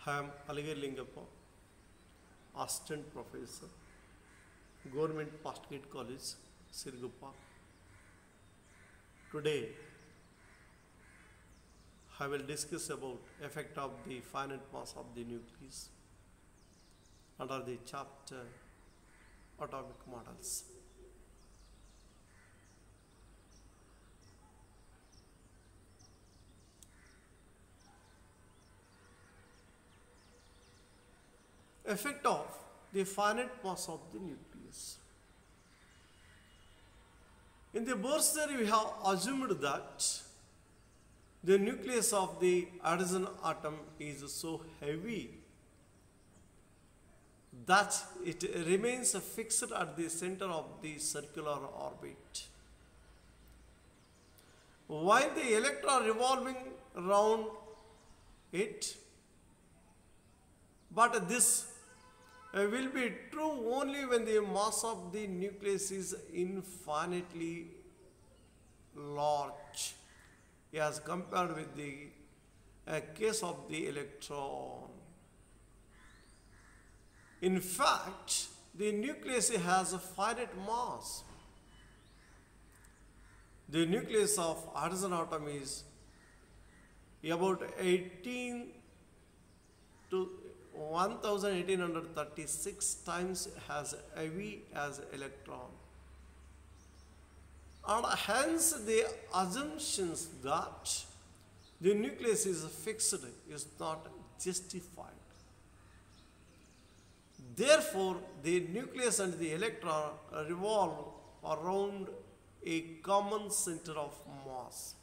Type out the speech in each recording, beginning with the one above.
I am Alagiri Lingappa, Assistant Professor, Government Postgrad College, Sirguppa. Today, I will discuss about effect of the finite mass of the nucleus under the chapter Atomic Models. Effect of the finite mass of the nucleus. In the Bohr's theory, we have assumed that the nucleus of the hydrogen atom is so heavy that it remains fixed at the center of the circular orbit, while the electron revolving around it. But this will be true only when the mass of the nucleus is infinitely large as compared with the case of the electron. In fact, the nucleus has a finite mass. The nucleus of hydrogen atom is about 18 to 1836 times as heavy as electron, and hence the assumptions that the nucleus is fixed is not justified. Therefore, the nucleus and the electron revolve around a common center of mass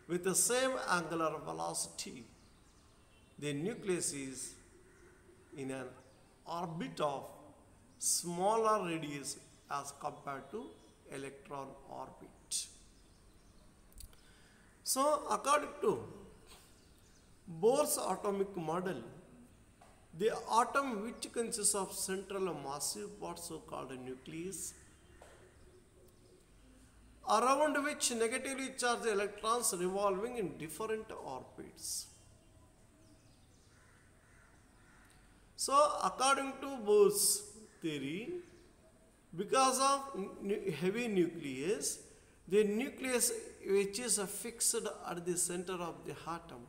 with the same angular velocity. The nucleus is in an orbit of smaller radius as compared to electron orbit. So, according to Bohr's atomic model, the atom which consists of central massive part, so called a nucleus, around which negatively charged electrons revolving in different orbits. So, according to Bohr's theory, because of heavy nucleus, the nucleus which is fixed at the center of the atom,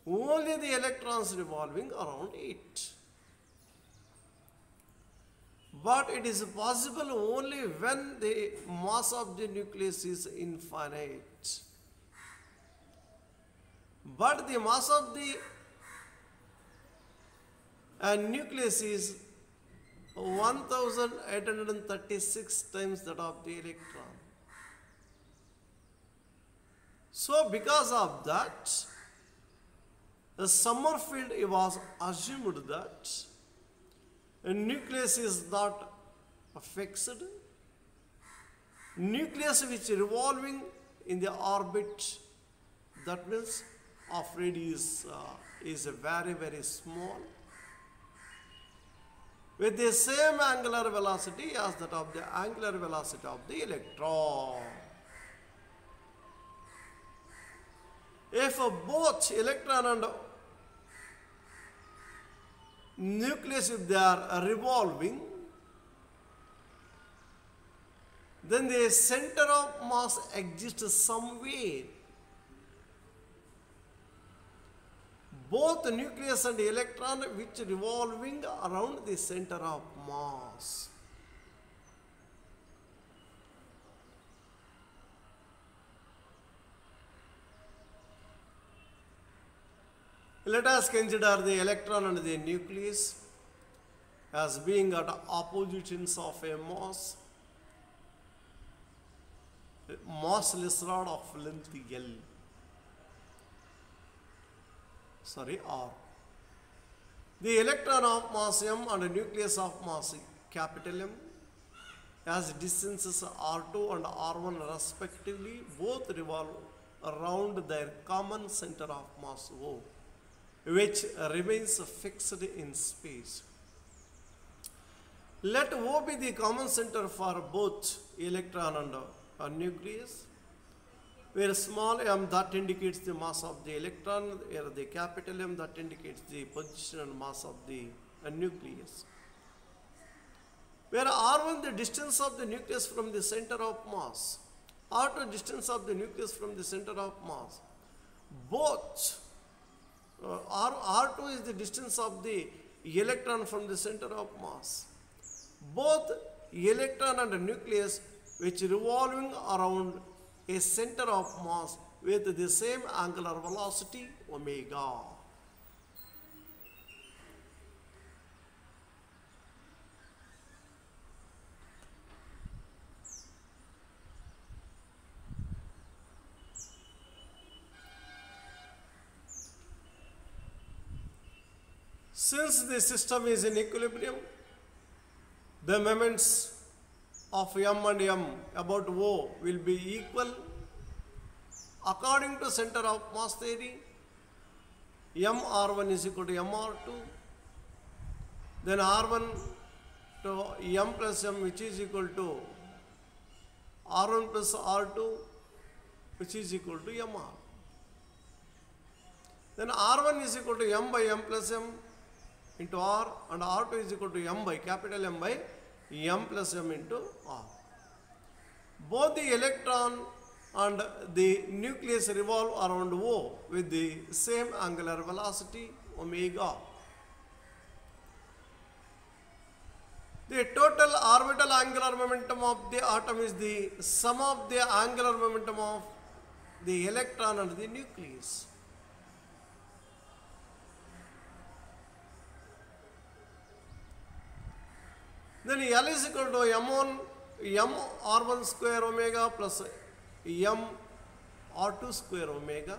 only the electrons revolving around it. But it is possible only when the mass of the nucleus is infinite. But the mass of the nucleus is 1836 times that of the electron. So, because of that, the Sommerfeld was assumed that a nucleus is not fixed. Nucleus which is revolving in the orbit, that means of radius is very, very small, with the same angular velocity as that of the angular velocity of the electron. If both electron and nucleus, if they are revolving, then the center of mass exists somewhere. Both the nucleus and the electron which revolving around the center of mass. Let us consider the electron and the nucleus as being at opposite ends of a massless rod of length L. R. The electron of mass m and the nucleus of mass capital M, as distances r2 and r1 respectively, both revolve around their common center of mass O, which remains fixed in space. Let O be the common center for both electron and nucleus, where small m that indicates the mass of the electron, where the capital M that indicates the position and mass of the nucleus. Where R1 the distance of the nucleus from the center of mass, R2 distance of the nucleus from the center of mass. Both R2 is the distance of the electron from the center of mass. Both electron and nucleus which revolving around a center of mass with the same angular velocity omega. Since the system is in equilibrium, the moments of M and M about O will be equal. According to center of mass theory, MR1 is equal to MR2, then R1 to M plus M, which is equal to R1 plus R2, which is equal to MR. Then R1 is equal to M by M plus M into R, and R2 is equal to M by capital M by M plus M into R. Both the electron and the nucleus revolve around O with the same angular velocity omega. The total orbital angular momentum of the atom is the sum of the angular momentum of the electron and the nucleus. Then L is equal to M R1 square omega plus M R2 square omega.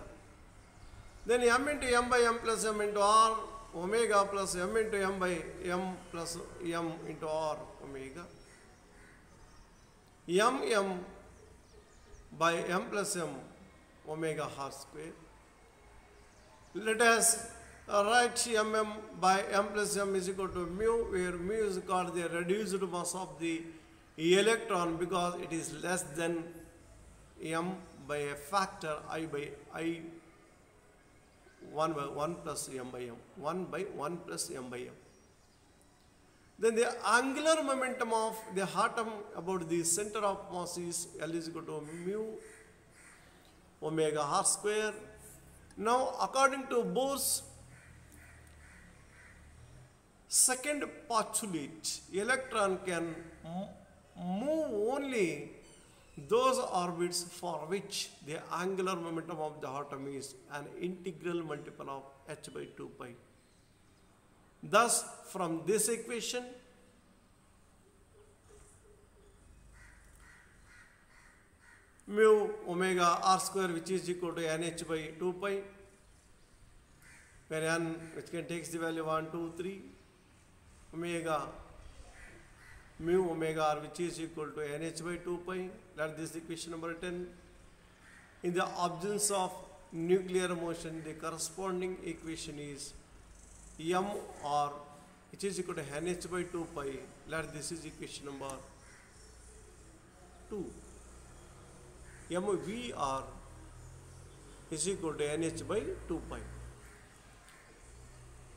Then M into M by M plus M into R omega plus M into M by M plus M into R omega. M by M plus M omega R square. Let us write mm by M plus M is equal to mu, where mu is called the reduced mass of the electron because it is less than M by a factor I by I 1 by 1 plus M by M, 1 by 1 plus M by M. Then the angular momentum of the atom about the center of mass is L is equal to mu omega R square. Now according to Bohr's second postulate, electron can move only those orbits for which the angular momentum of the atom is an integral multiple of h by 2 pi. Thus, from this equation, mu omega r square, which is equal to nh by 2 pi, where n, which can takes the value 1, 2, 3, omega mu omega r, which is equal to nh by 2 pi. That is equation number 10. In the absence of nuclear motion, the corresponding equation is m r, which is equal to nh by 2 pi. Let this is equation number 2. M v r is equal to nh by 2 pi.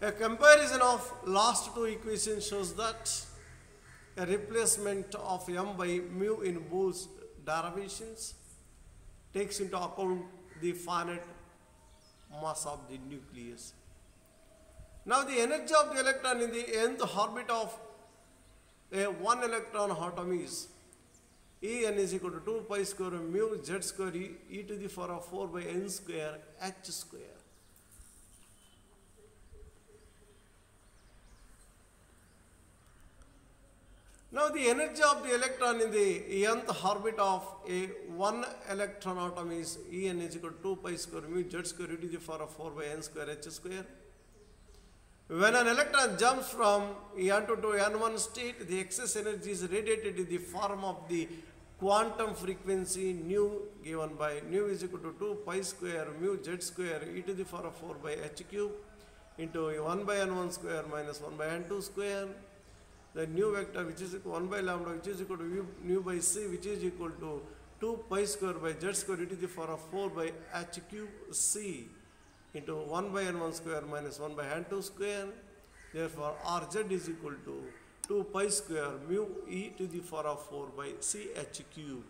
A comparison of last two equations shows that a replacement of m by mu in Bohr's derivations takes into account the finite mass of the nucleus. Now the energy of the electron in the nth orbit of a one electron atom is En is equal to 2 pi square mu z square e to the power of 4 by n square h square. Now the energy of the electron in the nth orbit of a one electron atom is En is equal to 2 pi square mu z square e to the power of 4 by n square h square. When an electron jumps from n2 to n1 state, the excess energy is radiated in the form of the quantum frequency nu, given by nu is equal to 2 pi square mu z square e to the power of 4 by h cube into 1 by n1 square minus 1 by n2 square. The nu vector, which is equal to 1 by lambda, which is equal to nu by c, which is equal to 2 pi square by z square e to the power of 4 by h cube c into 1 by n1 square minus 1 by n2 square. Therefore, Rz is equal to 2 pi square mu e to the power of 4 by c h cube.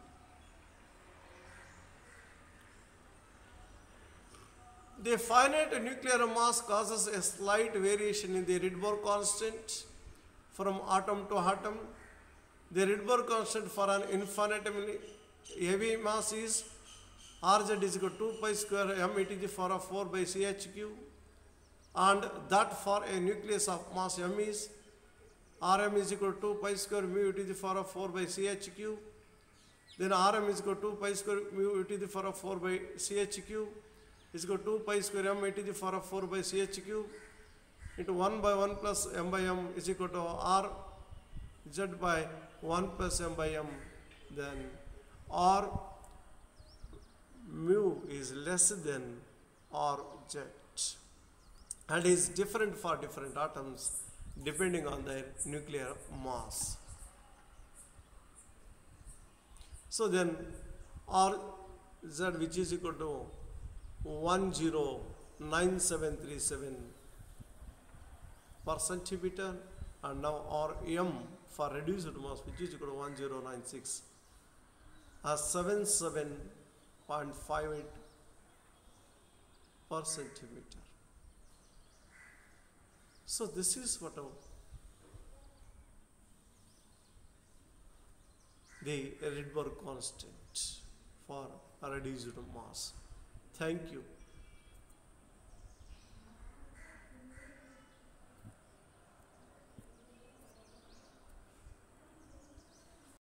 The finite nuclear mass causes a slight variation in the Rydberg constant from atom to atom. The Rydberg constant for an infinitely heavy mass is Rz is equal to 2 pi square m e to the power of 4 by ch cube, and that for a nucleus of mass m is Rm is equal to 2 pi square mu e to the power of 4 by ch cube. Then Rm is equal to 2 pi square mu e to the power of 4 by ch cube is equal to 2 pi square m e to the power of 4 by ch cube into 1 by 1 plus m by m is equal to r z by 1 plus m by m. Then r mu is less than r z and is different for different atoms depending on their nuclear mass. So then r z, which is equal to 109737 per centimeter, and now Rm for reduced mass, which is equal to 1096, as 77.58 per centimeter. So this is what the Rydberg constant for reduced mass. Thank you.